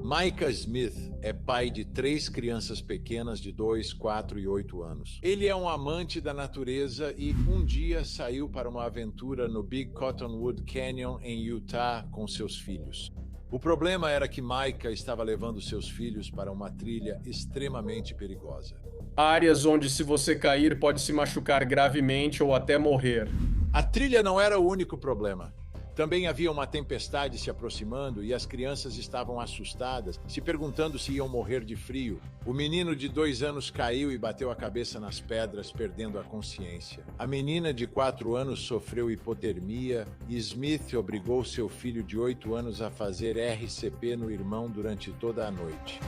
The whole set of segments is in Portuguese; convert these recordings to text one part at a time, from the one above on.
Micah Smith é pai de 3 crianças pequenas de 2, 4 e 8 anos. Ele é um amante da natureza e um dia saiu para uma aventura no Big Cottonwood Canyon em Utah com seus filhos. O problema era que Micah estava levando seus filhos para uma trilha extremamente perigosa. Áreas onde, se você cair, pode se machucar gravemente ou até morrer. A trilha não era o único problema. Também havia uma tempestade se aproximando e as crianças estavam assustadas, se perguntando se iam morrer de frio. O menino de 2 anos caiu e bateu a cabeça nas pedras, perdendo a consciência. A menina de 4 anos sofreu hipotermia e Smith obrigou seu filho de 8 anos a fazer RCP no irmão durante toda a noite.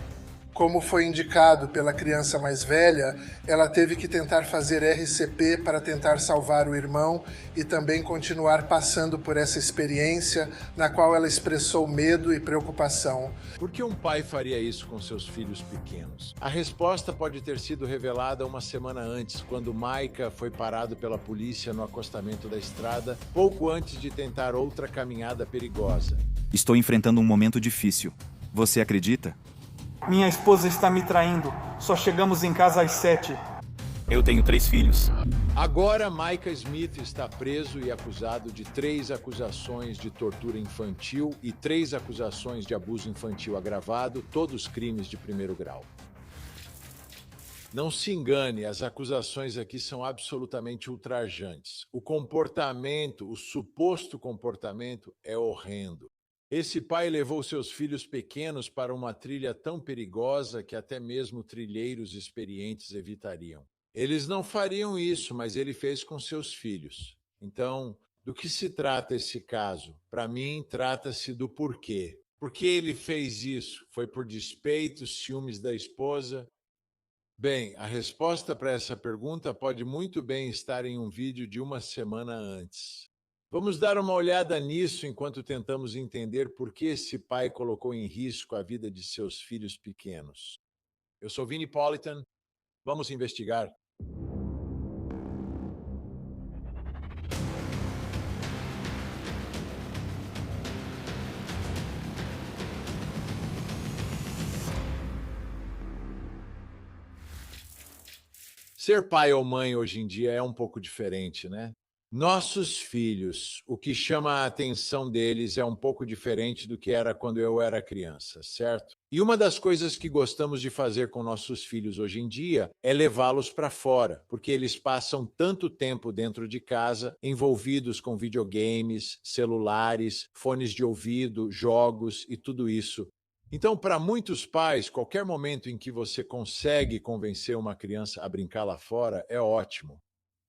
Como foi indicado pela criança mais velha, ela teve que tentar fazer RCP para tentar salvar o irmão e também continuar passando por essa experiência na qual ela expressou medo e preocupação. Por que um pai faria isso com seus filhos pequenos? A resposta pode ter sido revelada uma semana antes, quando Micah foi parado pela polícia no acostamento da estrada, pouco antes de tentar outra caminhada perigosa. Estou enfrentando um momento difícil. Você acredita? Minha esposa está me traindo. Só chegamos em casa às 7. Eu tenho 3 filhos. Agora, Micah Smith está preso e acusado de 3 acusações de tortura infantil e 3 acusações de abuso infantil agravado, todos crimes de primeiro grau. Não se engane, as acusações aqui são absolutamente ultrajantes. O comportamento, o suposto comportamento, é horrendo. Esse pai levou seus filhos pequenos para uma trilha tão perigosa que até mesmo trilheiros experientes evitariam. Eles não fariam isso, mas ele fez com seus filhos. Então, do que se trata esse caso? Para mim, trata-se do porquê. Por que ele fez isso? Foi por despeito, ciúmes da esposa? Bem, a resposta para essa pergunta pode muito bem estar em um vídeo de uma semana antes. Vamos dar uma olhada nisso enquanto tentamos entender por que esse pai colocou em risco a vida de seus filhos pequenos. Eu sou Vinnie Politan. Vamos investigar. Ser pai ou mãe hoje em dia é um pouco diferente, né? Nossos filhos, o que chama a atenção deles é um pouco diferente do que era quando eu era criança, certo? E uma das coisas que gostamos de fazer com nossos filhos hoje em dia é levá-los para fora, porque eles passam tanto tempo dentro de casa, envolvidos com videogames, celulares, fones de ouvido, jogos e tudo isso. Então, para muitos pais, qualquer momento em que você consegue convencer uma criança a brincar lá fora é ótimo.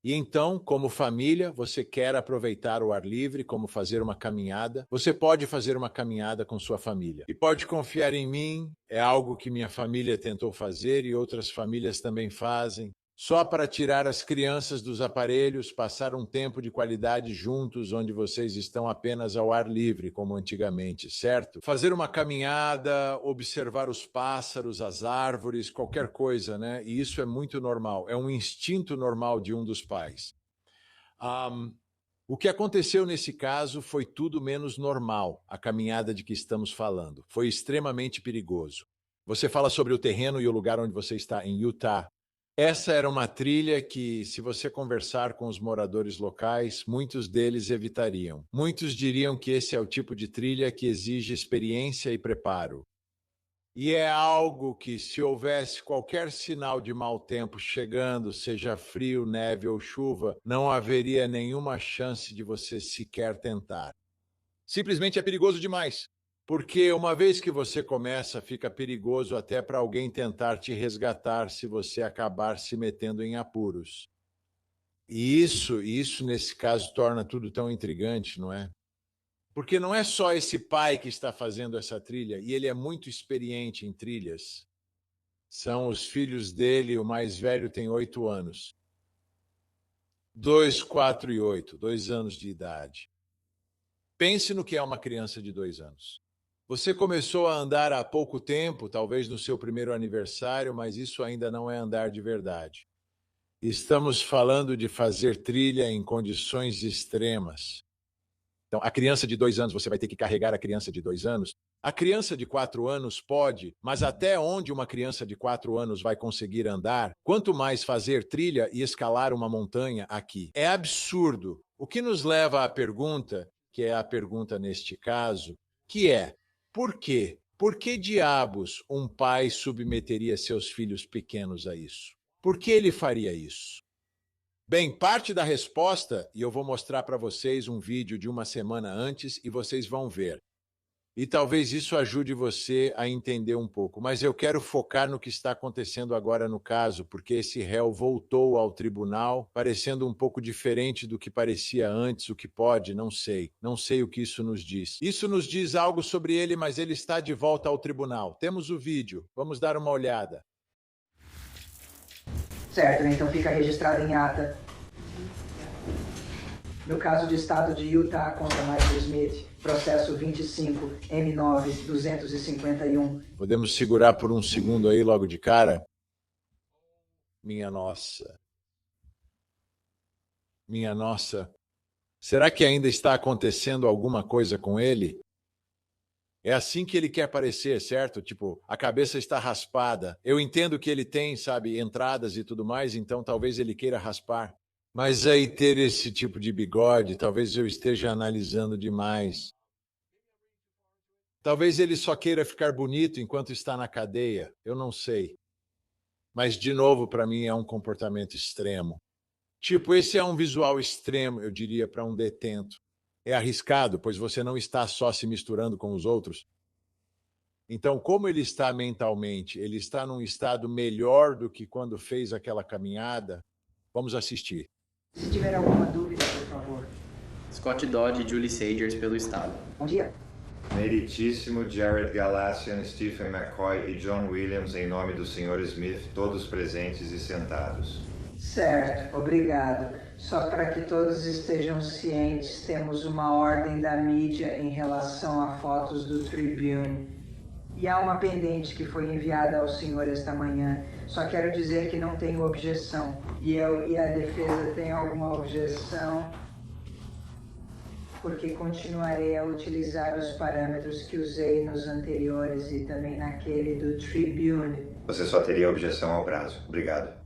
E então, como família, você quer aproveitar o ar livre, como fazer uma caminhada. Você pode fazer uma caminhada com sua família. E pode confiar em mim, é algo que minha família tentou fazer e outras famílias também fazem. Só para tirar as crianças dos aparelhos, passar um tempo de qualidade juntos, onde vocês estão apenas ao ar livre, como antigamente, certo? Fazer uma caminhada, observar os pássaros, as árvores, qualquer coisa, né? E isso é muito normal, é um instinto normal de um dos pais. O que aconteceu nesse caso foi tudo menos normal, a caminhada de que estamos falando. Foi extremamente perigoso. Você fala sobre o terreno e o lugar onde você está, em Utah. Essa era uma trilha que, se você conversar com os moradores locais, muitos deles evitariam. Muitos diriam que esse é o tipo de trilha que exige experiência e preparo. E é algo que, se houvesse qualquer sinal de mau tempo chegando, seja frio, neve ou chuva, não haveria nenhuma chance de você sequer tentar. Simplesmente é perigoso demais. Porque uma vez que você começa, fica perigoso até para alguém tentar te resgatar se você acabar se metendo em apuros. E isso nesse caso torna tudo tão intrigante, não é? Porque não é só esse pai que está fazendo essa trilha, e ele é muito experiente em trilhas. São os filhos dele, o mais velho tem 8 anos. 2, 4 e 8, 2 anos de idade. Pense no que é uma criança de 2 anos. Você começou a andar há pouco tempo, talvez no seu primeiro aniversário, mas isso ainda não é andar de verdade. Estamos falando de fazer trilha em condições extremas. Então, a criança de 2 anos, você vai ter que carregar a criança de 2 anos A criança de 4 anos pode, mas até onde uma criança de 4 anos vai conseguir andar, quanto mais fazer trilha e escalar uma montanha aqui? É absurdo. O que nos leva à pergunta, que é a pergunta neste caso, que é: por quê? Por que diabos um pai submeteria seus filhos pequenos a isso? Por que ele faria isso? Bem, parte da resposta, e eu vou mostrar para vocês um vídeo de uma semana antes e vocês vão ver. E talvez isso ajude você a entender um pouco, mas eu quero focar no que está acontecendo agora no caso, porque esse réu voltou ao tribunal, parecendo um pouco diferente do que parecia antes, o que pode, não sei. Não sei o que isso nos diz. Isso nos diz algo sobre ele, mas ele está de volta ao tribunal. Temos o vídeo, vamos dar uma olhada. Certo, então fica registrado em ata. No caso de estado de Utah contra Michael Smith, processo 25 M9 251. Podemos segurar por um segundo aí logo de cara? Minha nossa. Minha nossa. Será que ainda está acontecendo alguma coisa com ele? É assim que ele quer parecer, certo? Tipo, a cabeça está raspada. Eu entendo que ele tem, sabe, entradas e tudo mais, então talvez ele queira raspar. Mas aí ter esse tipo de bigode, talvez eu esteja analisando demais. Talvez ele só queira ficar bonito enquanto está na cadeia, eu não sei. Mas, de novo, para mim é um comportamento extremo. Tipo, esse é um visual extremo, eu diria, para um detento. É arriscado, pois você não está só se misturando com os outros. Então, como ele está mentalmente? Ele está num estado melhor do que quando fez aquela caminhada? Vamos assistir. Se tiver alguma dúvida, por favor. Scott Dodd e Julie Sagers pelo Estado. Bom dia. Meritíssimo Jared Galassian, Stephen McCoy e John Williams, em nome do Sr. Smith, todos presentes e sentados. Certo, obrigado. Só para que todos estejam cientes, temos uma ordem da mídia em relação a fotos do Tribune. E há uma pendente que foi enviada ao senhor esta manhã. Só quero dizer que não tenho objeção. E eu e a defesa têm alguma objeção, porque continuarei a utilizar os parâmetros que usei nos anteriores e também naquele do Tribune. Você só teria objeção ao prazo. Obrigado.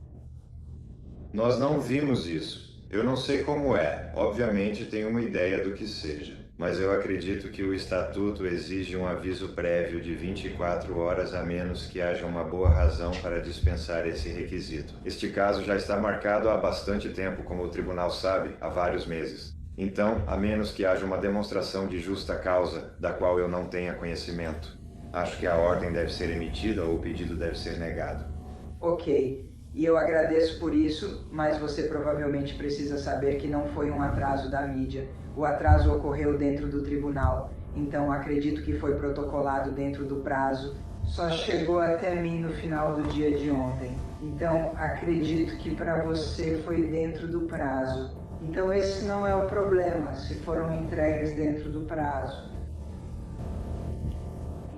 Nós não vimos isso. Eu não sei como é. Obviamente tenho uma ideia do que seja. Mas eu acredito que o estatuto exige um aviso prévio de 24 horas a menos que haja uma boa razão para dispensar esse requisito. Este caso já está marcado há bastante tempo, como o tribunal sabe, há vários meses. Então, a menos que haja uma demonstração de justa causa, da qual eu não tenha conhecimento, acho que a ordem deve ser emitida ou o pedido deve ser negado. Ok, e eu agradeço por isso, mas você provavelmente precisa saber que não foi um atraso da mídia. O atraso ocorreu dentro do tribunal, então acredito que foi protocolado dentro do prazo. Só chegou até mim no final do dia de ontem. Então acredito que para você foi dentro do prazo. Então esse não é o problema, se foram entregues dentro do prazo.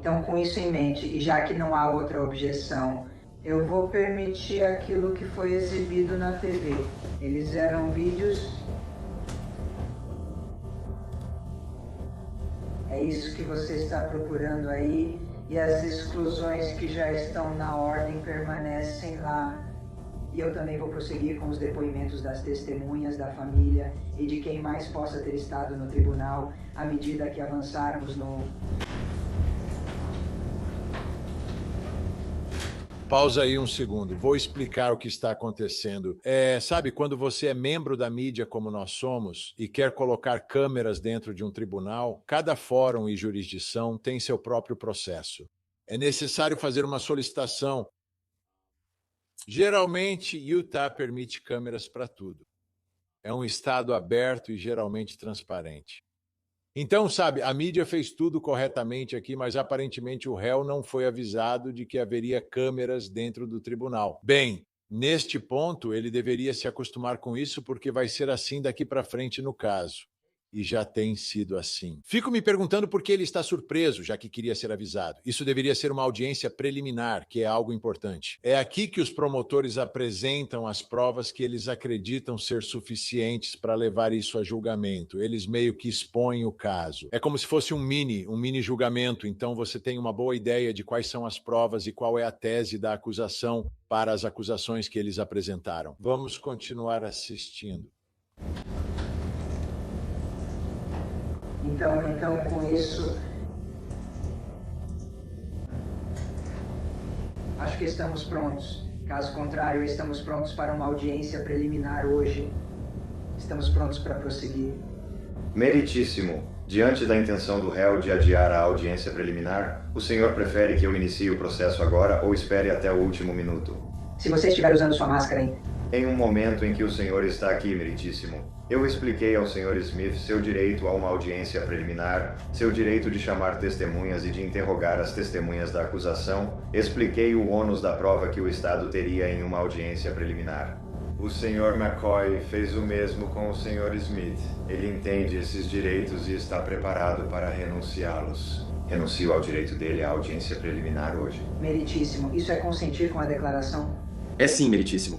Então, com isso em mente, e já que não há outra objeção, eu vou permitir aquilo que foi exibido na TV. Eles eram vídeos... É isso que você está procurando aí, e as exclusões que já estão na ordem permanecem lá. E eu também vou prosseguir com os depoimentos das testemunhas, da família e de quem mais possa ter estado no tribunal à medida que avançarmos no... Pausa aí um segundo, vou explicar o que está acontecendo. Sabe, quando você é membro da mídia como nós somos e quer colocar câmeras dentro de um tribunal, cada fórum e jurisdição tem seu próprio processo. É necessário fazer uma solicitação. Geralmente, Utah permite câmeras para tudo. É um estado aberto e geralmente transparente. Então, sabe, a mídia fez tudo corretamente aqui, mas aparentemente o réu não foi avisado de que haveria câmeras dentro do tribunal. Bem, neste ponto, ele deveria se acostumar com isso, porque vai ser assim daqui para frente no caso. e já tem sido assim. Fico me perguntando por que ele está surpreso, já que queria ser avisado. Isso deveria ser uma audiência preliminar, que é algo importante. É aqui que os promotores apresentam as provas que eles acreditam ser suficientes para levar isso a julgamento. Eles meio que expõem o caso. É como se fosse um mini julgamento, então você tem uma boa ideia de quais são as provas e qual é a tese da acusação para as acusações que eles apresentaram. Vamos continuar assistindo. Então, com isso, acho que estamos prontos. Caso contrário, estamos prontos para uma audiência preliminar hoje. Estamos prontos para prosseguir. Meritíssimo. Diante da intenção do réu de adiar a audiência preliminar, o senhor prefere que eu inicie o processo agora ou espere até o último minuto? Se você estiver usando sua máscara, hein? Em um momento em que o senhor está aqui, meritíssimo, eu expliquei ao senhor Smith seu direito a uma audiência preliminar, seu direito de chamar testemunhas e de interrogar as testemunhas da acusação, expliquei o ônus da prova que o Estado teria em uma audiência preliminar. O senhor McCoy fez o mesmo com o senhor Smith. Ele entende esses direitos e está preparado para renunciá-los. Renuncio ao direito dele à audiência preliminar hoje. Meritíssimo. Isso é consentir com a declaração? É sim, meritíssimo.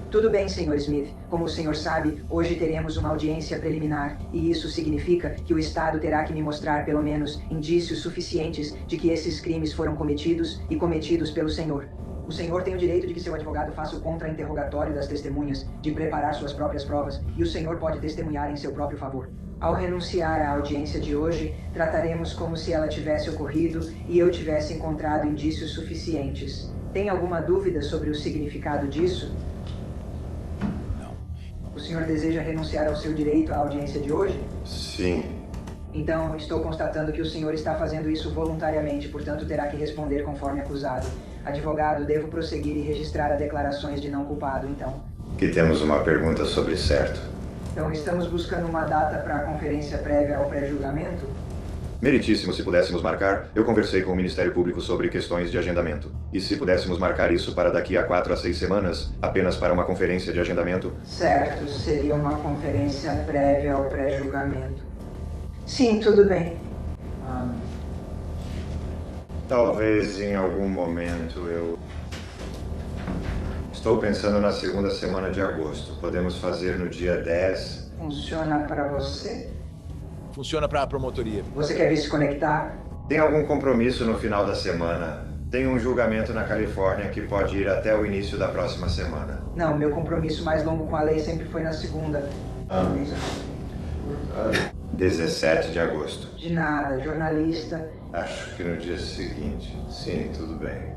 Tudo bem, Sr. Smith. Como o senhor sabe, hoje teremos uma audiência preliminar, e isso significa que o Estado terá que me mostrar pelo menos indícios suficientes de que esses crimes foram cometidos e cometidos pelo senhor. O senhor tem o direito de que seu advogado faça o contra-interrogatório das testemunhas, de preparar suas próprias provas, e o senhor pode testemunhar em seu próprio favor. Ao renunciar à audiência de hoje, trataremos como se ela tivesse ocorrido e eu tivesse encontrado indícios suficientes. Tem alguma dúvida sobre o significado disso? O senhor deseja renunciar ao seu direito à audiência de hoje? Sim. Então, estou constatando que o senhor está fazendo isso voluntariamente, portanto terá que responder conforme acusado. Advogado, devo prosseguir e registrar as declarações de não culpado, então. Que temos uma pergunta sobre certo. Então, estamos buscando uma data para a conferência prévia ao pré-julgamento? Meritíssimo, se pudéssemos marcar, eu conversei com o Ministério Público sobre questões de agendamento. E se pudéssemos marcar isso para daqui a 4 a 6 semanas, apenas para uma conferência de agendamento? Certo, seria uma conferência prévia ao pré-julgamento. Sim, tudo bem. Talvez em algum momento eu... Estou pensando na segunda semana de agosto. Podemos fazer no dia 10? Funciona para você? Funciona para a promotoria. Você quer vir se conectar? Tem algum compromisso no final da semana? Tem um julgamento na Califórnia que pode ir até o início da próxima semana. Não, meu compromisso mais longo com a lei sempre foi na segunda. 17 de agosto. De nada, jornalista. Acho que no dia seguinte. Sim, tudo bem.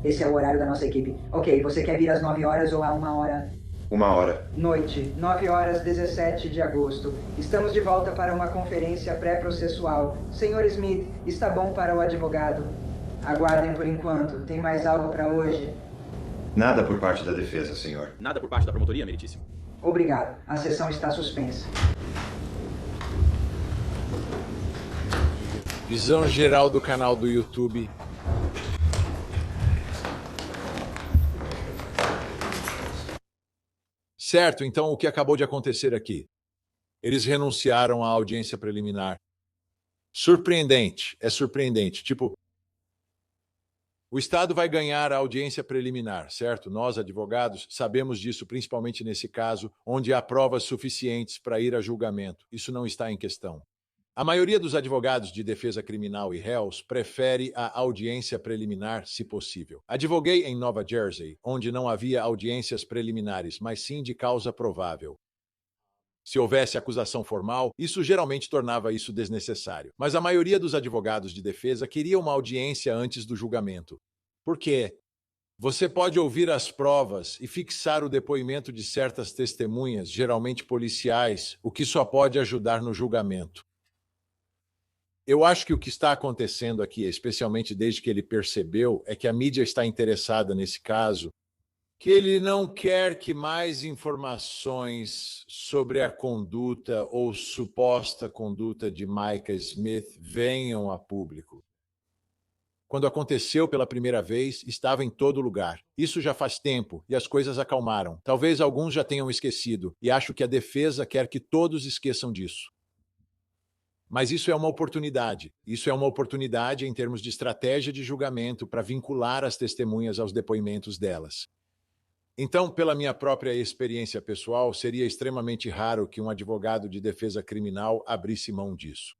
Esse é o horário da nossa equipe. Ok, você quer vir às 9 horas ou a 1 hora? 1 hora. Noite, 9 horas 17 de agosto. Estamos de volta para uma conferência pré-processual. Sr. Smith, está bom para o advogado? Aguardem por enquanto. Tem mais algo para hoje? Nada por parte da defesa, senhor. Nada por parte da promotoria, meritíssimo. Obrigado. A sessão está suspensa. Visão geral do canal do YouTube. Certo, então o que acabou de acontecer aqui? Eles renunciaram à audiência preliminar. Surpreendente, é surpreendente. Tipo, o Estado vai ganhar a audiência preliminar, certo? Nós, advogados, sabemos disso, principalmente nesse caso, onde há provas suficientes para ir a julgamento. Isso não está em questão. A maioria dos advogados de defesa criminal e réus prefere a audiência preliminar, se possível. Advoguei em Nova Jersey, onde não havia audiências preliminares, mas sim de causa provável. Se houvesse acusação formal, isso geralmente tornava isso desnecessário. Mas a maioria dos advogados de defesa queria uma audiência antes do julgamento. Por quê? Você pode ouvir as provas e fixar o depoimento de certas testemunhas, geralmente policiais, o que só pode ajudar no julgamento. Eu acho que o que está acontecendo aqui, especialmente desde que ele percebeu, é que a mídia está interessada nesse caso, que ele não quer que mais informações sobre a conduta ou suposta conduta de Micah Smith venham a público. Quando aconteceu pela primeira vez, estava em todo lugar. Isso já faz tempo e as coisas acalmaram. Talvez alguns já tenham esquecido, e acho que a defesa quer que todos esqueçam disso. Mas isso é uma oportunidade. Isso é uma oportunidade em termos de estratégia de julgamento para vincular as testemunhas aos depoimentos delas. Então, pela minha própria experiência pessoal, seria extremamente raro que um advogado de defesa criminal abrisse mão disso.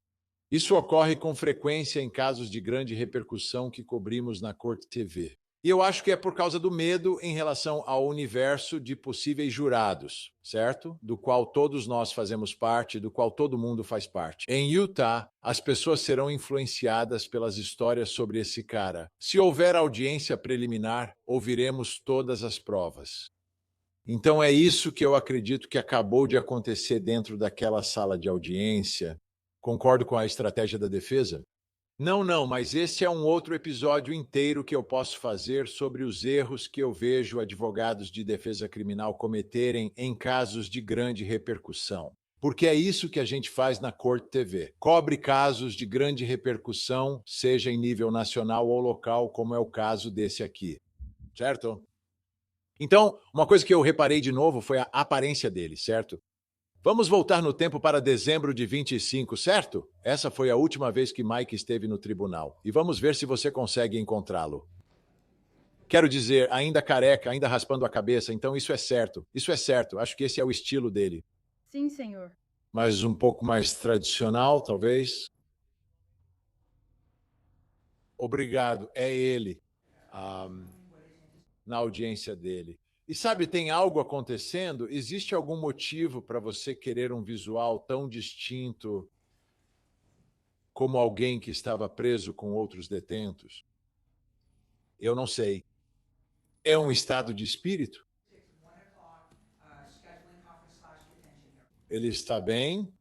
Isso ocorre com frequência em casos de grande repercussão que cobrimos na Corte TV. E eu acho que é por causa do medo em relação ao universo de possíveis jurados, certo? Do qual todos nós fazemos parte, do qual todo mundo faz parte. Em Utah, as pessoas serão influenciadas pelas histórias sobre esse cara. Se houver audiência preliminar, ouviremos todas as provas. Então é isso que eu acredito que acabou de acontecer dentro daquela sala de audiência. Concordo com a estratégia da defesa? Não, mas esse é um outro episódio inteiro que eu posso fazer sobre os erros que eu vejo advogados de defesa criminal cometerem em casos de grande repercussão. Porque é isso que a gente faz na Corte TV. Cobre casos de grande repercussão, seja em nível nacional ou local, como é o caso desse aqui. Certo? Então, uma coisa que eu reparei de novo foi a aparência dele, certo? Vamos voltar no tempo para dezembro de 25, certo? Essa foi a última vez que Mike esteve no tribunal. E vamos ver se você consegue encontrá-lo. Quero dizer, ainda careca, ainda raspando a cabeça, então isso é certo. Isso é certo, acho que esse é o estilo dele. Sim, senhor. Mas um pouco mais tradicional, talvez. Obrigado, é ele. Na audiência dele. E sabe, tem algo acontecendo? Existe algum motivo para você querer um visual tão distinto como alguém que estava preso com outros detentos? Eu não sei. É um estado de espírito? Ele está bem?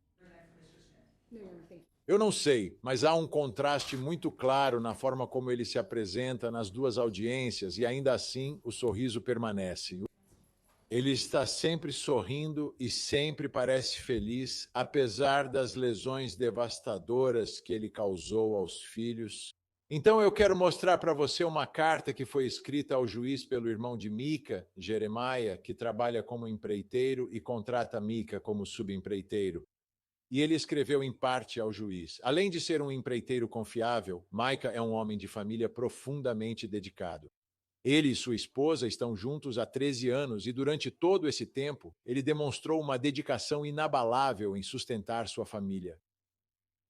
Eu não sei, mas há um contraste muito claro na forma como ele se apresenta nas duas audiências e ainda assim o sorriso permanece. Ele está sempre sorrindo e sempre parece feliz, apesar das lesões devastadoras que ele causou aos filhos. Então eu quero mostrar para você uma carta que foi escrita ao juiz pelo irmão de Mika, Jeremiah, que trabalha como empreiteiro e contrata Mika como subempreiteiro. E ele escreveu em parte ao juiz. Além de ser um empreiteiro confiável, Micah é um homem de família profundamente dedicado. Ele e sua esposa estão juntos há 13 anos e durante todo esse tempo, ele demonstrou uma dedicação inabalável em sustentar sua família.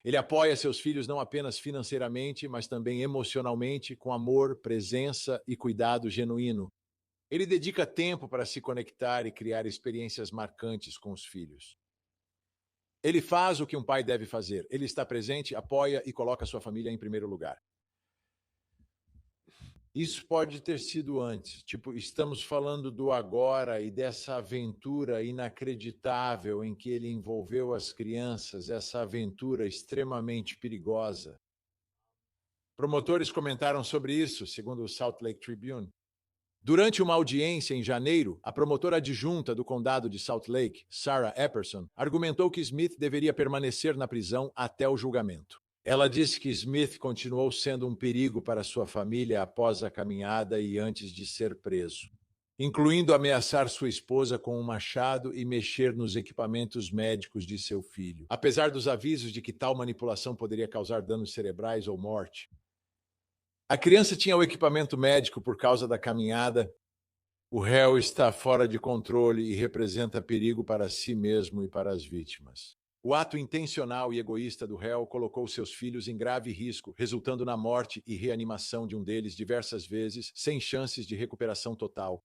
Ele apoia seus filhos não apenas financeiramente, mas também emocionalmente, com amor, presença e cuidado genuíno. Ele dedica tempo para se conectar e criar experiências marcantes com os filhos. Ele faz o que um pai deve fazer. Ele está presente, apoia e coloca sua família em primeiro lugar. Isso pode ter sido antes. Estamos falando do agora e dessa aventura inacreditável em que ele envolveu as crianças, essa aventura extremamente perigosa. Promotores comentaram sobre isso, segundo o Salt Lake Tribune. Durante uma audiência em janeiro, a promotora adjunta do condado de Salt Lake, Sarah Epperson, argumentou que Smith deveria permanecer na prisão até o julgamento. Ela disse que Smith continuou sendo um perigo para sua família após a caminhada e antes de ser preso, incluindo ameaçar sua esposa com um machado e mexer nos equipamentos médicos de seu filho, apesar dos avisos de que tal manipulação poderia causar danos cerebrais ou morte. A criança tinha o equipamento médico por causa da caminhada. O réu está fora de controle e representa perigo para si mesmo e para as vítimas. O ato intencional e egoísta do réu colocou seus filhos em grave risco, resultando na morte e reanimação de um deles diversas vezes, sem chances de recuperação total.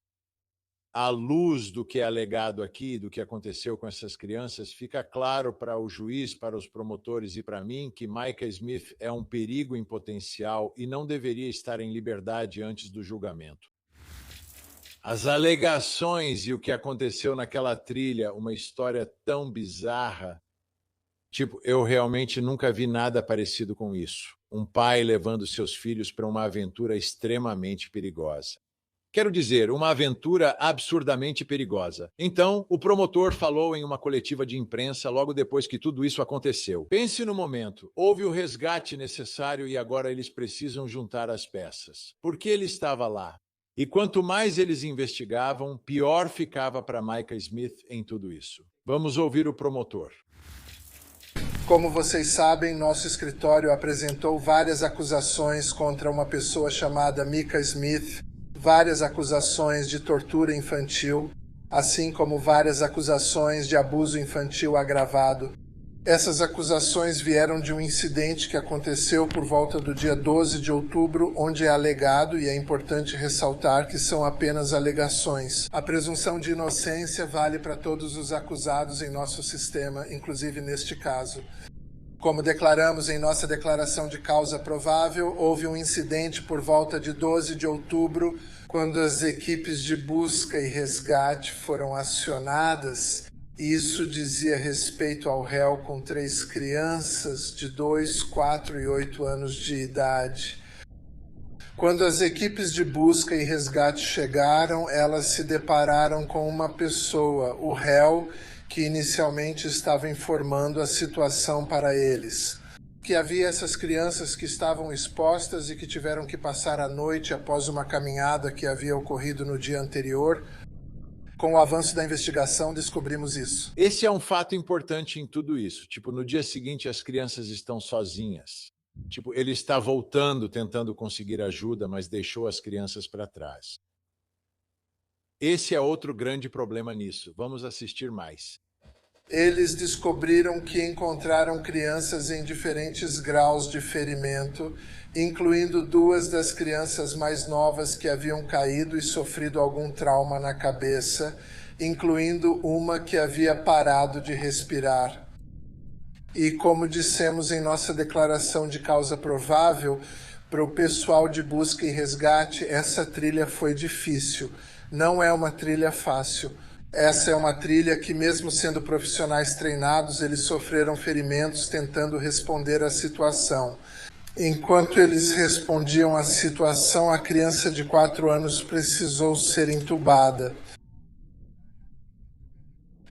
À luz do que é alegado aqui, do que aconteceu com essas crianças, fica claro para o juiz, para os promotores e para mim que Micah Smith é um perigo em potencial e não deveria estar em liberdade antes do julgamento. As alegações e o que aconteceu naquela trilha, uma história tão bizarra. Eu realmente nunca vi nada parecido com isso. Um pai levando seus filhos para uma aventura extremamente perigosa. Quero dizer, uma aventura absurdamente perigosa. Então, o promotor falou em uma coletiva de imprensa logo depois que tudo isso aconteceu. Pense no momento. Houve o resgate necessário e agora eles precisam juntar as peças. Por que ele estava lá? E quanto mais eles investigavam, pior ficava para Micah Smith em tudo isso. Vamos ouvir o promotor. Como vocês sabem, nosso escritório apresentou várias acusações contra uma pessoa chamada Micah Smith, várias acusações de tortura infantil, assim como várias acusações de abuso infantil agravado. Essas acusações vieram de um incidente que aconteceu por volta do dia 12 de outubro, onde é alegado, e é importante ressaltar que são apenas alegações. A presunção de inocência vale para todos os acusados em nosso sistema, inclusive neste caso. Como declaramos em nossa declaração de causa provável, houve um incidente por volta de 12 de outubro, quando as equipes de busca e resgate foram acionadas. Isso dizia respeito ao réu com 3 crianças de 2, 4 e 8 anos de idade. Quando as equipes de busca e resgate chegaram, elas se depararam com uma pessoa, o réu, que inicialmente estava informando a situação para eles. Que havia essas crianças que estavam expostas e que tiveram que passar a noite após uma caminhada que havia ocorrido no dia anterior. Com o avanço da investigação, descobrimos isso. Esse é um fato importante em tudo isso. Tipo, no dia seguinte as crianças estão sozinhas. Tipo, ele está voltando, tentando conseguir ajuda, mas deixou as crianças para trás. Esse é outro grande problema nisso. Vamos assistir mais. Eles descobriram que encontraram crianças em diferentes graus de ferimento, incluindo 2 das crianças mais novas que haviam caído e sofrido algum trauma na cabeça, incluindo uma que havia parado de respirar. E como dissemos em nossa declaração de causa provável, para o pessoal de busca e resgate, essa trilha foi difícil. Não é uma trilha fácil. Essa é uma trilha que, mesmo sendo profissionais treinados, eles sofreram ferimentos tentando responder à situação. Enquanto eles respondiam à situação, a criança de 4 anos precisou ser entubada.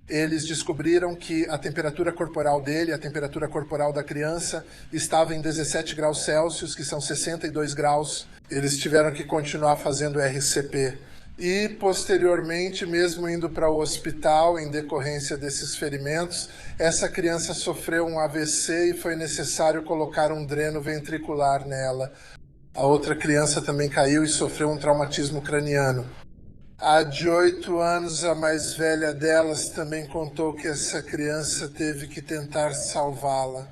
Eles descobriram que a temperatura corporal dele, a temperatura corporal da criança, estava em 17 graus Celsius, que são 62 graus. Eles tiveram que continuar fazendo RCP. E, posteriormente, mesmo indo para o hospital em decorrência desses ferimentos, essa criança sofreu um AVC e foi necessário colocar um dreno ventricular nela. A outra criança também caiu e sofreu um traumatismo craniano. A de 8 anos, a mais velha delas, também contou que essa criança teve que tentar salvá-la.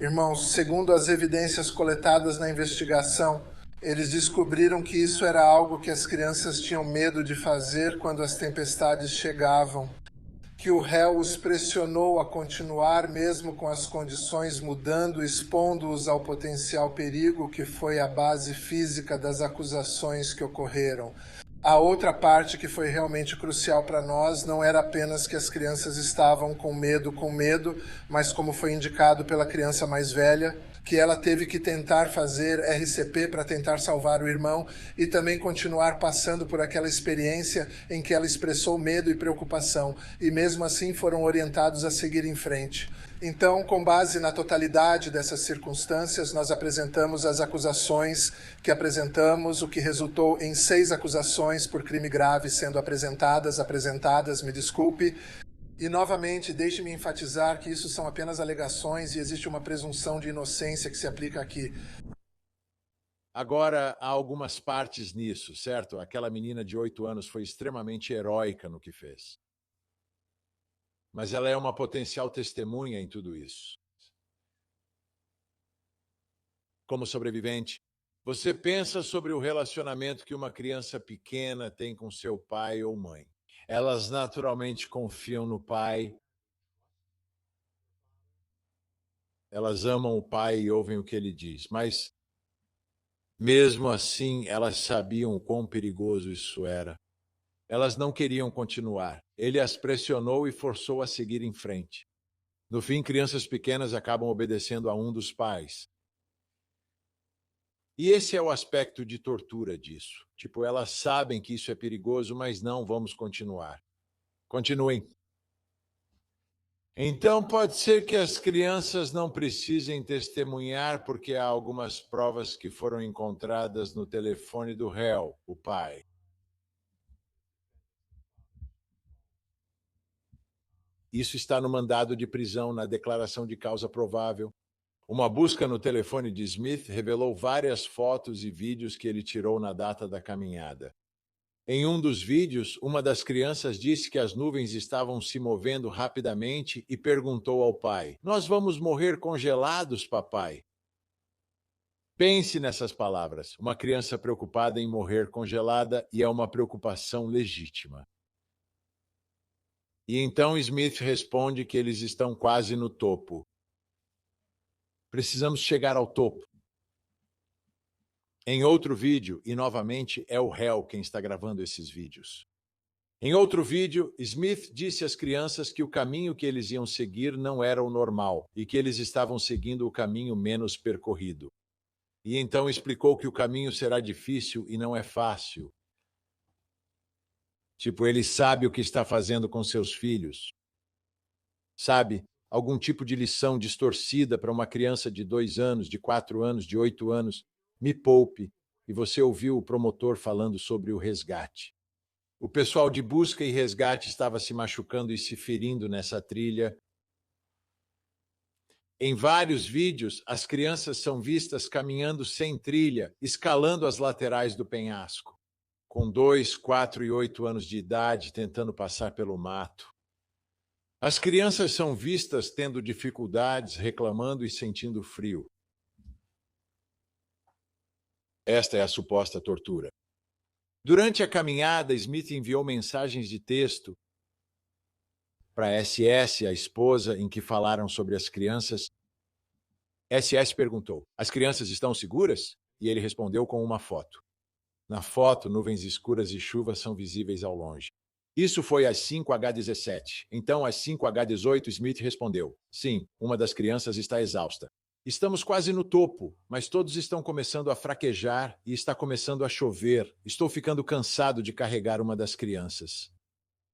Irmãos, segundo as evidências coletadas na investigação, eles descobriram que isso era algo que as crianças tinham medo de fazer quando as tempestades chegavam, que o réu os pressionou a continuar mesmo com as condições mudando, expondo-os ao potencial perigo que foi a base física das acusações que ocorreram. A outra parte que foi realmente crucial para nós não era apenas que as crianças estavam com medo, mas como foi indicado pela criança mais velha, que ela teve que tentar fazer RCP para tentar salvar o irmão e também continuar passando por aquela experiência em que ela expressou medo e preocupação, e mesmo assim foram orientados a seguir em frente. Então, com base na totalidade dessas circunstâncias, nós apresentamos as acusações que apresentamos, o que resultou em 6 acusações por crime grave sendo apresentadas, me desculpe. E, novamente, deixe-me enfatizar que isso são apenas alegações e existe uma presunção de inocência que se aplica aqui. Agora, há algumas partes nisso, certo? Aquela menina de 8 anos foi extremamente heróica no que fez. Mas ela é uma potencial testemunha em tudo isso. Como sobrevivente, você pensa sobre o relacionamento que uma criança pequena tem com seu pai ou mãe. Elas naturalmente confiam no pai. Elas amam o pai e ouvem o que ele diz. Mas, mesmo assim, elas sabiam o quão perigoso isso era. Elas não queriam continuar. Ele as pressionou e forçou a seguir em frente. No fim, crianças pequenas acabam obedecendo a um dos pais. E esse é o aspecto de tortura disso. Tipo, elas sabem que isso é perigoso, mas não, vamos continuar. Continuem. Então, pode ser que as crianças não precisem testemunhar porque há algumas provas que foram encontradas no telefone do réu, o pai. Isso está no mandado de prisão, na declaração de causa provável. Uma busca no telefone de Smith revelou várias fotos e vídeos que ele tirou na data da caminhada. Em um dos vídeos, uma das crianças disse que as nuvens estavam se movendo rapidamente e perguntou ao pai: "Nós vamos morrer congelados, papai?" Pense nessas palavras. Uma criança preocupada em morrer congelada, e é uma preocupação legítima. E então Smith responde que eles estão quase no topo. Precisamos chegar ao topo. Em outro vídeo, e novamente é o réu quem está gravando esses vídeos. Em outro vídeo, Smith disse às crianças que o caminho que eles iam seguir não era o normal e que eles estavam seguindo o caminho menos percorrido. E então explicou que o caminho será difícil e não é fácil. Tipo, ele sabe o que está fazendo com seus filhos. Sabe, algum tipo de lição distorcida para uma criança de 2 anos, de 4 anos, de 8 anos. Me poupe. E você ouviu o promotor falando sobre o resgate. O pessoal de busca e resgate estava se machucando e se ferindo nessa trilha. Em vários vídeos, as crianças são vistas caminhando sem trilha, escalando as laterais do penhasco, com 2, 4 e 8 anos de idade, tentando passar pelo mato. As crianças são vistas tendo dificuldades, reclamando e sentindo frio. Esta é a suposta tortura. Durante a caminhada, Smith enviou mensagens de texto para SS, a esposa, em que falaram sobre as crianças. SS perguntou: "As crianças estão seguras?" E ele respondeu com uma foto. Na foto, nuvens escuras e chuva são visíveis ao longe. Isso foi às 5h17. Então, às 5h18, Smith respondeu: "Sim, uma das crianças está exausta. Estamos quase no topo, mas todos estão começando a fraquejar e está começando a chover. Estou ficando cansado de carregar uma das crianças.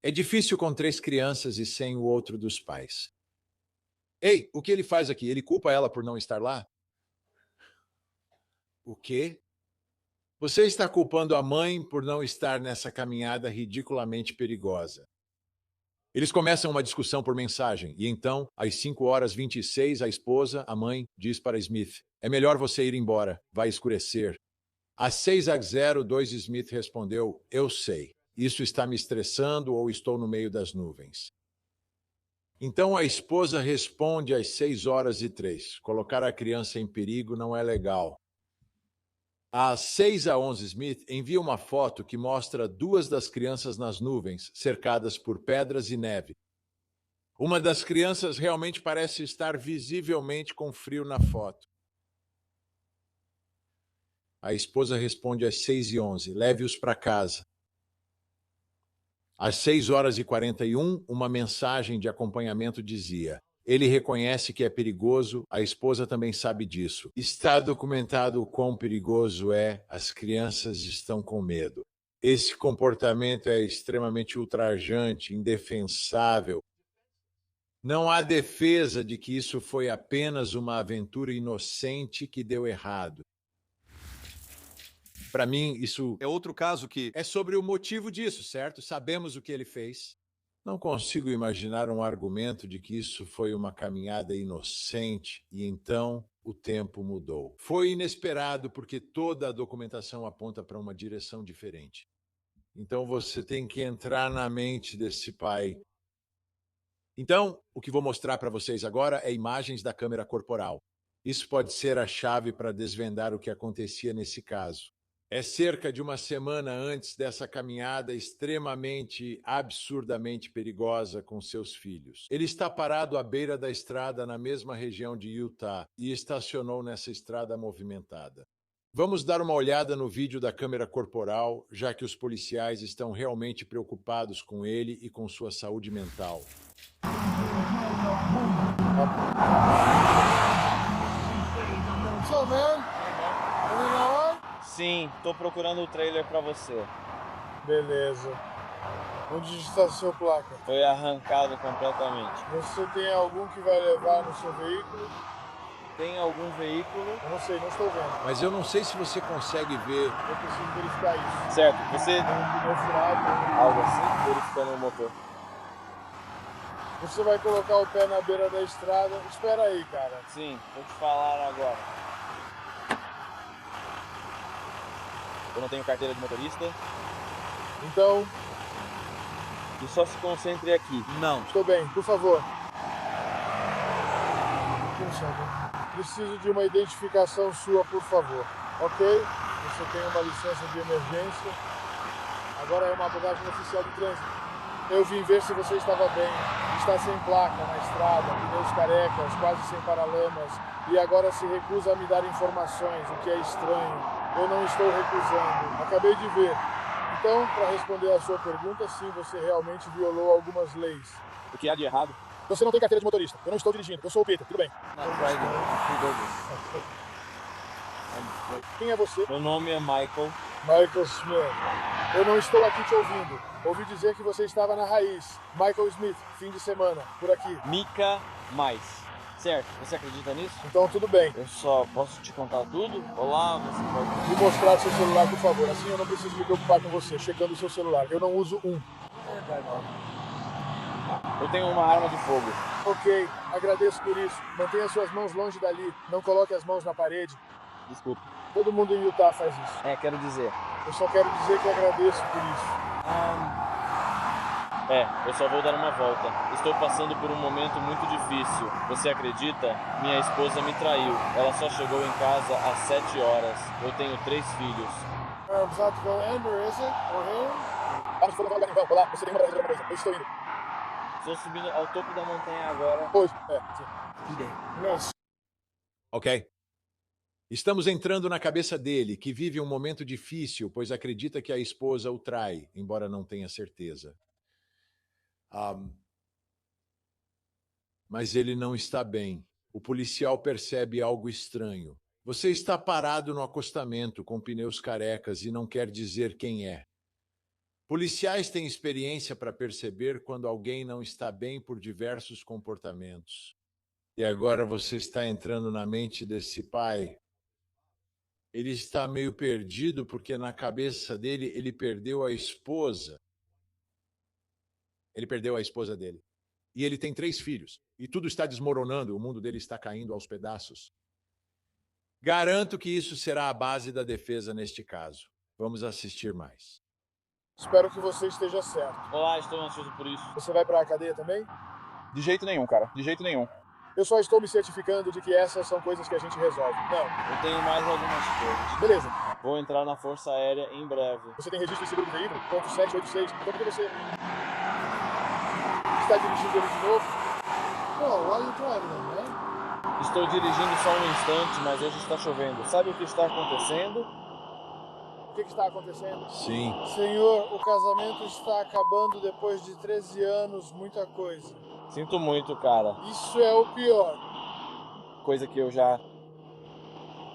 É difícil com 3 crianças e sem o outro dos pais." Ei, o que ele faz aqui? Ele culpa ela por não estar lá? O quê? Você está culpando a mãe por não estar nessa caminhada ridiculamente perigosa. Eles começam uma discussão por mensagem, e então, às 5h26, a esposa, a mãe, diz para Smith: "É melhor você ir embora, vai escurecer." Às 6h02, Smith respondeu: "Eu sei. Isso está me estressando ou estou no meio das nuvens." Então a esposa responde às 6h03. Colocar a criança em perigo não é legal. Às 6h11, Smith envia uma foto que mostra 2 das crianças nas nuvens, cercadas por pedras e neve. Uma das crianças realmente parece estar visivelmente com frio na foto. A esposa responde às 6h11. "Leve-os para casa." Às 6h41, uma mensagem de acompanhamento dizia: "Ele reconhece que é perigoso, a esposa também sabe disso. Está documentado o quão perigoso é, as crianças estão com medo. Esse comportamento é extremamente ultrajante, indefensável. Não há defesa de que isso foi apenas uma aventura inocente que deu errado." Para mim, isso É outro caso que... é sobre o motivo disso, certo? Sabemos o que ele fez. Não consigo imaginar um argumento de que isso foi uma caminhada inocente e então o tempo mudou. Foi inesperado porque toda a documentação aponta para uma direção diferente. Então você tem que entrar na mente desse pai. Então, o que vou mostrar para vocês agora é imagens da câmera corporal. Isso pode ser a chave para desvendar o que acontecia nesse caso. É cerca de uma semana antes dessa caminhada extremamente, absurdamente perigosa com seus filhos. Ele está parado à beira da estrada na mesma região de Utah e estacionou nessa estrada movimentada. Vamos dar uma olhada no vídeo da câmera corporal, já que os policiais estão realmente preocupados com ele e com sua saúde mental. Sim, tô procurando o trailer pra você. Beleza. Onde está a sua placa? Foi arrancado completamente. Você tem algum que vai levar no seu veículo? Tem algum veículo? Eu não sei, não estou vendo. Mas eu não sei se você consegue ver. Eu preciso verificar isso. Certo, você... Tem um pneu furado. Algo assim, verificando o motor. Você vai colocar o pé na beira da estrada. Espera aí, cara. Sim, vou te falar agora. Eu não tenho carteira de motorista. Então, E só se concentre aqui. Não. estou bem, por favor. Puxa, preciso de uma identificação sua, por favor. Ok? Você tem uma licença de emergência. Agora é uma abordagem oficial de trânsito. Eu vim ver se você estava bem. Está sem placa na estrada, pneus carecas, quase sem paralamas. E agora se recusa a me dar informações, o que é estranho. Eu não estou recusando. Acabei de ver. Então, para responder à sua pergunta, sim, você realmente violou algumas leis. O que há de errado? Você não tem carteira de motorista. Eu não estou dirigindo. Eu sou o Peter. Tudo bem. Quem é você? Meu nome é Michael. Michael Smith. Eu não estou aqui te ouvindo. Ouvi dizer que você estava na raiz. Michael Smith, fim de semana, por aqui. Mika Mais. Certo, você acredita nisso? Então tudo bem. Eu só posso te contar tudo? Olá, você pode... Me mostrar seu celular, por favor. Assim eu não preciso me preocupar com você, checando o seu celular. Eu não uso um. Eu tenho uma arma de fogo. Ok, agradeço por isso. Mantenha suas mãos longe dali. Não coloque as mãos na parede. Desculpe. Todo mundo em Utah faz isso. Quero dizer... Eu só quero dizer que agradeço por isso. Eu só vou dar uma volta. Estou passando por um momento muito difícil. Você acredita? Minha esposa me traiu. Ela só chegou em casa às 7 horas. Eu tenho 3 filhos. Vamos for levar lugar em Olá, você tem uma coisa. Eu estou indo. Estou subindo ao topo da montanha agora. Pois, sim. Ok. Estamos entrando na cabeça dele, que vive um momento difícil, pois acredita que a esposa o trai, embora não tenha certeza. Mas ele não está bem. O policial percebe algo estranho. Você está parado no acostamento com pneus carecas e não quer dizer quem é. Policiais têm experiência para perceber quando alguém não está bem por diversos comportamentos. E agora você está entrando na mente desse pai. Ele está meio perdido porque na cabeça dele ele perdeu a esposa. Ele perdeu a esposa dele. E ele tem 3 filhos. E tudo está desmoronando, o mundo dele está caindo aos pedaços. Garanto que isso será a base da defesa neste caso. Vamos assistir mais. Espero que você esteja certo. Olá, estou ansioso por isso. Você vai para a cadeia também? De jeito nenhum, cara. De jeito nenhum. Eu só estou me certificando de que essas são coisas que a gente resolve. Não. Eu tenho mais algumas coisas. Beleza. Vou entrar na Força Aérea em breve. Você tem registro de seguro do veículo? Ponto 786. Então por que você está dirigindo ele de novo? Oh, why are you driving, man? Estou dirigindo só um instante, mas hoje está chovendo. Sabe o que está acontecendo? O que está acontecendo? Sim. Senhor, o casamento está acabando depois de 13 anos, muita coisa. Sinto muito, cara. Isso é o pior. Coisa que eu já...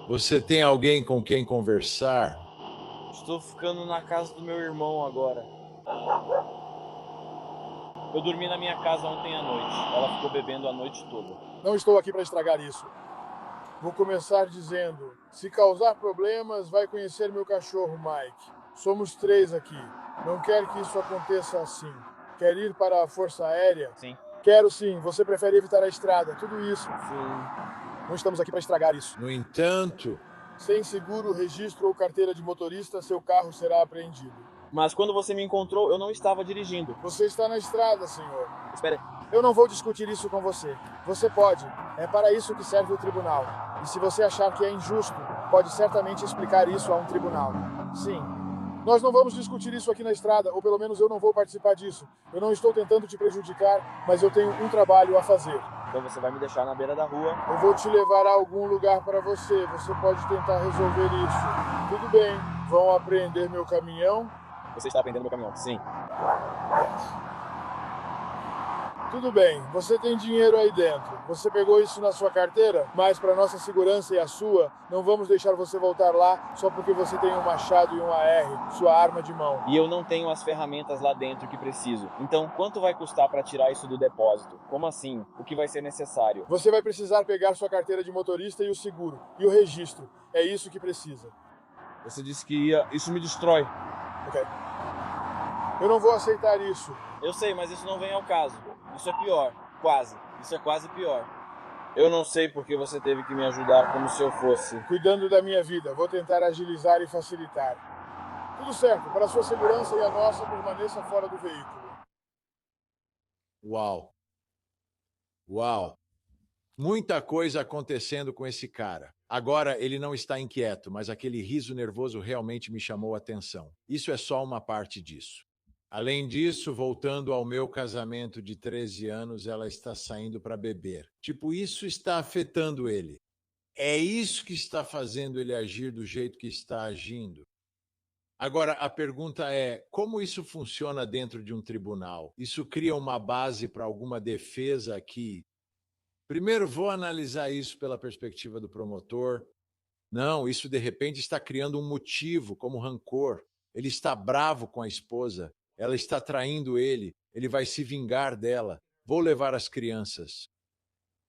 Você tem alguém com quem conversar? Estou ficando na casa do meu irmão agora. Eu dormi na minha casa ontem à noite. Ela ficou bebendo a noite toda. Não estou aqui para estragar isso. Vou começar dizendo, se causar problemas, vai conhecer meu cachorro, Mike. Somos 3 aqui. Não quero que isso aconteça assim. Quer ir para a Força Aérea? Sim. Quero sim. Você prefere evitar a estrada, tudo isso. Sim. Não estamos aqui para estragar isso. No entanto... Sem seguro, registro ou carteira de motorista, seu carro será apreendido. Mas quando você me encontrou, eu não estava dirigindo. Você está na estrada, senhor. Espere. Eu não vou discutir isso com você. Você pode. É para isso que serve o tribunal. E se você achar que é injusto, pode certamente explicar isso a um tribunal. Sim. Nós não vamos discutir isso aqui na estrada, ou pelo menos eu não vou participar disso. Eu não estou tentando te prejudicar, mas eu tenho um trabalho a fazer. Então você vai me deixar na beira da rua. Eu vou te levar a algum lugar para você. Você pode tentar resolver isso. Tudo bem. Vão apreender meu caminhão? Você está apreendendo meu caminhão? Sim. Tudo bem, você tem dinheiro aí dentro. Você pegou isso na sua carteira? Mas para nossa segurança e a sua, não vamos deixar você voltar lá só porque você tem um machado e um AR, sua arma de mão. E eu não tenho as ferramentas lá dentro que preciso. Então, quanto vai custar para tirar isso do depósito? Como assim? O que vai ser necessário? Você vai precisar pegar sua carteira de motorista e o seguro. E o registro. É isso que precisa. Você disse que ia... Isso me destrói. Ok. Eu não vou aceitar isso. Eu sei, mas isso não vem ao caso. Isso é pior. Quase. Isso é quase pior. Eu não sei porque você teve que me ajudar como se eu fosse. Cuidando da minha vida, vou tentar agilizar e facilitar. Tudo certo, para a sua segurança e a nossa, permaneça fora do veículo. Uau. Uau. Muita coisa acontecendo com esse cara. Agora ele não está inquieto, mas aquele riso nervoso realmente me chamou a atenção. Isso é só uma parte disso. Além disso, voltando ao meu casamento de 13 anos, ela está saindo para beber. Tipo, isso está afetando ele. É isso que está fazendo ele agir do jeito que está agindo. Agora, a pergunta é, como isso funciona dentro de um tribunal? Isso cria uma base para alguma defesa aqui? Primeiro, vou analisar isso pela perspectiva do promotor. Não, isso de repente está criando um motivo, como rancor. Ele está bravo com a esposa. Ela está traindo ele, ele vai se vingar dela. Vou levar as crianças.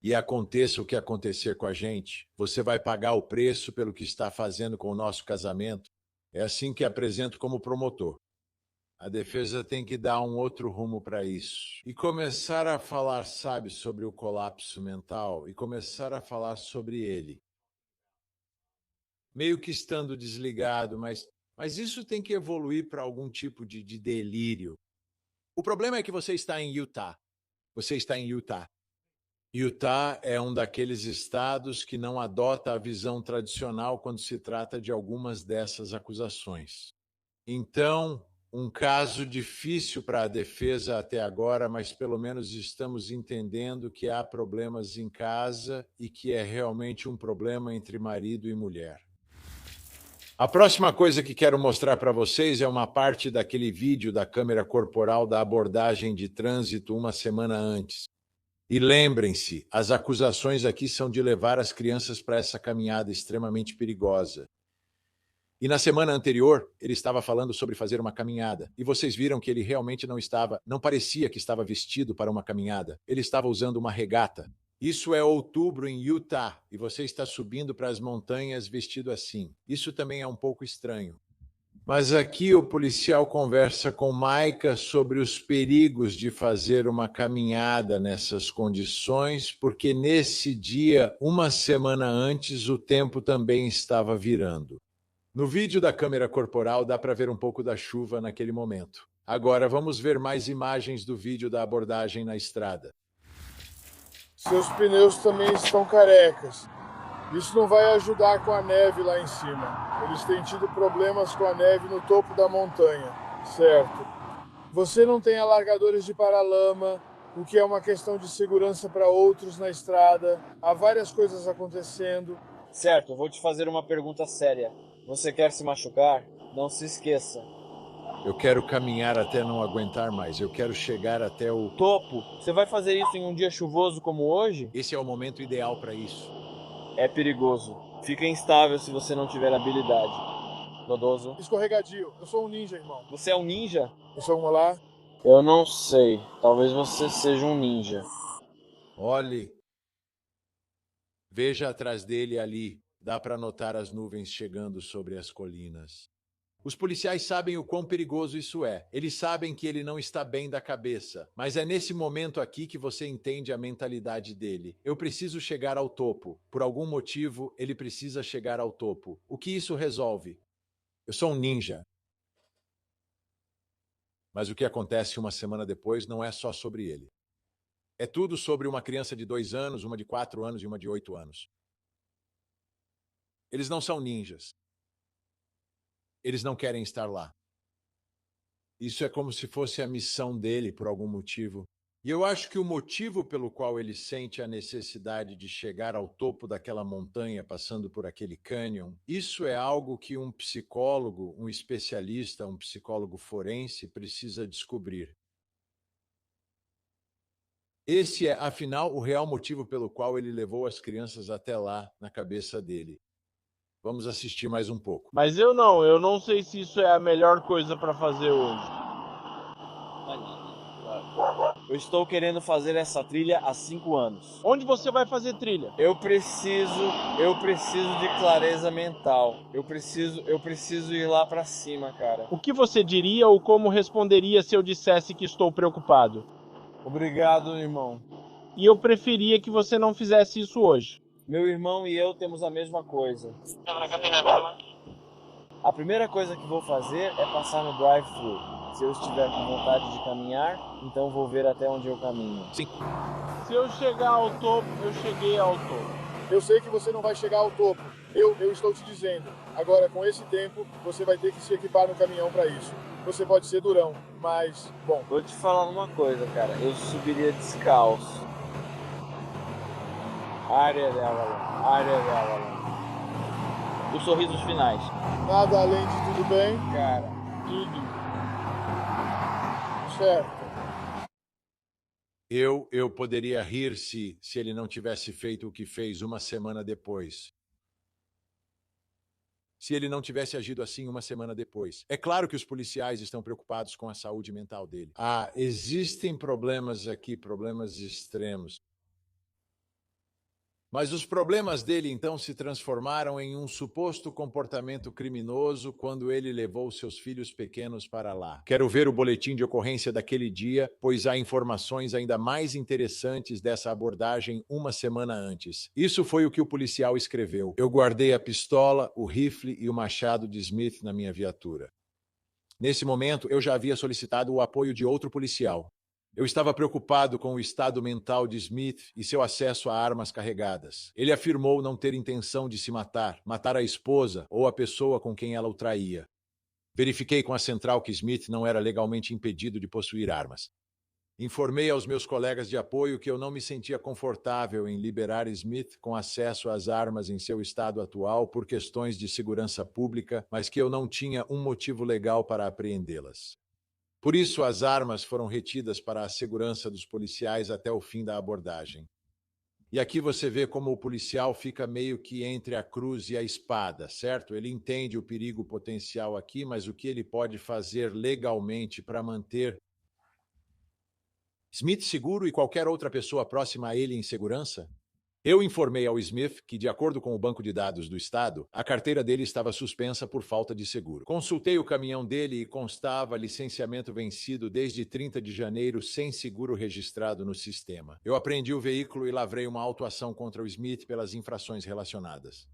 E aconteça o que acontecer com a gente, você vai pagar o preço pelo que está fazendo com o nosso casamento. É assim que apresento como promotor. A defesa tem que dar um outro rumo para isso. E começar a falar, sabe, sobre o colapso mental e começar a falar sobre ele. Meio que estando desligado, mas isso tem que evoluir para algum tipo de delírio. O problema é que você está em Utah. Você está em Utah. Utah é um daqueles estados que não adota a visão tradicional quando se trata de algumas dessas acusações. Então, um caso difícil para a defesa até agora, mas pelo menos estamos entendendo que há problemas em casa e que é realmente um problema entre marido e mulher. A próxima coisa que quero mostrar para vocês é uma parte daquele vídeo da câmera corporal da abordagem de trânsito uma semana antes. E lembrem-se, as acusações aqui são de levar as crianças para essa caminhada extremamente perigosa. E na semana anterior, ele estava falando sobre fazer uma caminhada. E vocês viram que ele realmente não parecia que estava vestido para uma caminhada. Ele estava usando uma regata. Isso é outubro em Utah, e você está subindo para as montanhas vestido assim. Isso também é um pouco estranho. Mas aqui o policial conversa com Micah sobre os perigos de fazer uma caminhada nessas condições, porque nesse dia, uma semana antes, o tempo também estava virando. No vídeo da câmera corporal dá para ver um pouco da chuva naquele momento. Agora vamos ver mais imagens do vídeo da abordagem na estrada. Seus pneus também estão carecas. Isso não vai ajudar com a neve lá em cima. Eles têm tido problemas com a neve no topo da montanha, certo? Você não tem alargadores de paralama, o que é uma questão de segurança para outros na estrada. Há várias coisas acontecendo. Certo, eu vou te fazer uma pergunta séria. Você quer se machucar? Não se esqueça. Eu quero caminhar até não aguentar mais. Eu quero chegar até o topo. Você vai fazer isso em um dia chuvoso como hoje? Esse é o momento ideal para isso. É perigoso. Fica instável se você não tiver habilidade. Lodoso. Escorregadio. Eu sou um ninja, irmão. Você é um ninja? Eu sou um olá? Eu não sei. Talvez você seja um ninja. Olhe. Veja atrás dele ali. Dá para notar as nuvens chegando sobre as colinas. Os policiais sabem o quão perigoso isso é. Eles sabem que ele não está bem da cabeça. Mas é nesse momento aqui que você entende a mentalidade dele. Eu preciso chegar ao topo. Por algum motivo, ele precisa chegar ao topo. O que isso resolve? Eu sou um ninja. Mas o que acontece uma semana depois não é só sobre ele. É tudo sobre uma criança de 2 anos, uma de 4 anos e uma de 8 anos. Eles não são ninjas. Eles não querem estar lá. Isso é como se fosse a missão dele por algum motivo. E eu acho que o motivo pelo qual ele sente a necessidade de chegar ao topo daquela montanha, passando por aquele cânion, isso é algo que um psicólogo, um especialista, um psicólogo forense precisa descobrir. Esse é, afinal, o real motivo pelo qual ele levou as crianças até lá, na cabeça dele. Vamos assistir mais um pouco. Mas eu não sei se isso é a melhor coisa para fazer hoje. Eu Eu estou querendo fazer essa trilha há 5 anos. Onde você vai fazer trilha? Eu preciso de clareza mental. Eu preciso ir lá pra cima, cara. O que você diria ou como responderia se eu dissesse que estou preocupado? Obrigado, irmão. E eu preferia que você não fizesse isso hoje. Meu irmão e eu temos a mesma coisa. A primeira coisa que vou fazer é passar no drive-thru. Se eu estiver com vontade de caminhar, então vou ver até onde eu caminho. Sim. Se eu chegar ao topo, eu cheguei ao topo. Eu sei que você não vai chegar ao topo. Eu estou te dizendo. Agora, com esse tempo, você vai ter que se equipar no caminhão para isso. Você pode ser durão, mas, bom... Vou te falar uma coisa, cara. Eu subiria descalço. Área de Avalon. Os sorrisos finais. Nada além de tudo bem? Cara, Tudo. Certo. Eu poderia rir se ele não tivesse feito o que fez uma semana depois. Se ele não tivesse agido assim uma semana depois. É claro que os policiais estão preocupados com a saúde mental dele. Existem problemas aqui, problemas extremos. Mas os problemas dele, então, se transformaram em um suposto comportamento criminoso quando ele levou seus filhos pequenos para lá. Quero ver o boletim de ocorrência daquele dia, pois há informações ainda mais interessantes dessa abordagem uma semana antes. Isso foi o que o policial escreveu. Eu guardei a pistola, o rifle e o machado de Smith na minha viatura. Nesse momento, eu já havia solicitado o apoio de outro policial. Eu estava preocupado com o estado mental de Smith e seu acesso a armas carregadas. Ele afirmou não ter intenção de se matar a esposa ou a pessoa com quem ela o traía. Verifiquei com a central que Smith não era legalmente impedido de possuir armas. Informei aos meus colegas de apoio que eu não me sentia confortável em liberar Smith com acesso às armas em seu estado atual por questões de segurança pública, mas que eu não tinha um motivo legal para apreendê-las. Por isso, as armas foram retidas para a segurança dos policiais até o fim da abordagem. E aqui você vê como o policial fica meio que entre a cruz e a espada, certo? Ele entende o perigo potencial aqui, mas o que ele pode fazer legalmente para manter Smith seguro e qualquer outra pessoa próxima a ele em segurança? Eu informei ao Smith que, de acordo com o banco de dados do estado, a carteira dele estava suspensa por falta de seguro. Consultei o caminhão dele e constava licenciamento vencido desde 30 de janeiro sem seguro registrado no sistema. Eu apreendi o veículo e lavrei uma autuação contra o Smith pelas infrações relacionadas.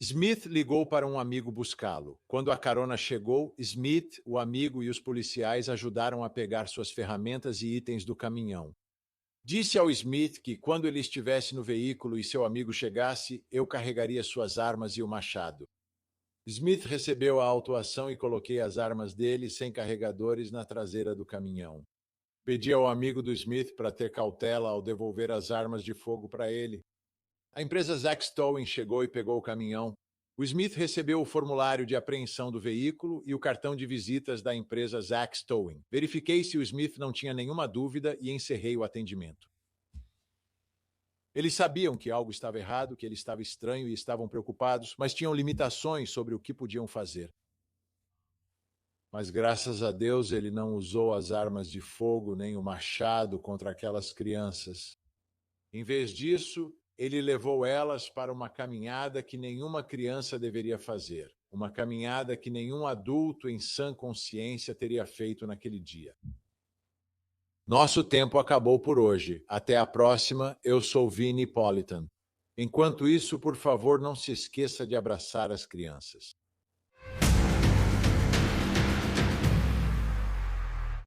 Smith ligou para um amigo buscá-lo. Quando a carona chegou, Smith, o amigo e os policiais ajudaram a pegar suas ferramentas e itens do caminhão. Disse ao Smith que, quando ele estivesse no veículo e seu amigo chegasse, eu carregaria suas armas e o machado. Smith recebeu a autuação e coloquei as armas dele sem carregadores na traseira do caminhão. Pedi ao amigo do Smith para ter cautela ao devolver as armas de fogo para ele. A empresa Zax Towing chegou e pegou o caminhão. O Smith recebeu o formulário de apreensão do veículo e o cartão de visitas da empresa Zax Towing. Verifiquei se o Smith não tinha nenhuma dúvida e encerrei o atendimento. Eles sabiam que algo estava errado, que ele estava estranho e estavam preocupados, mas tinham limitações sobre o que podiam fazer. Mas graças a Deus ele não usou as armas de fogo nem o machado contra aquelas crianças. Em vez disso, ele levou elas para uma caminhada que nenhuma criança deveria fazer. Uma caminhada que nenhum adulto em sã consciência teria feito naquele dia. Nosso tempo acabou por hoje. Até a próxima. Eu sou Vinnie Politan. Enquanto isso, por favor, não se esqueça de abraçar as crianças.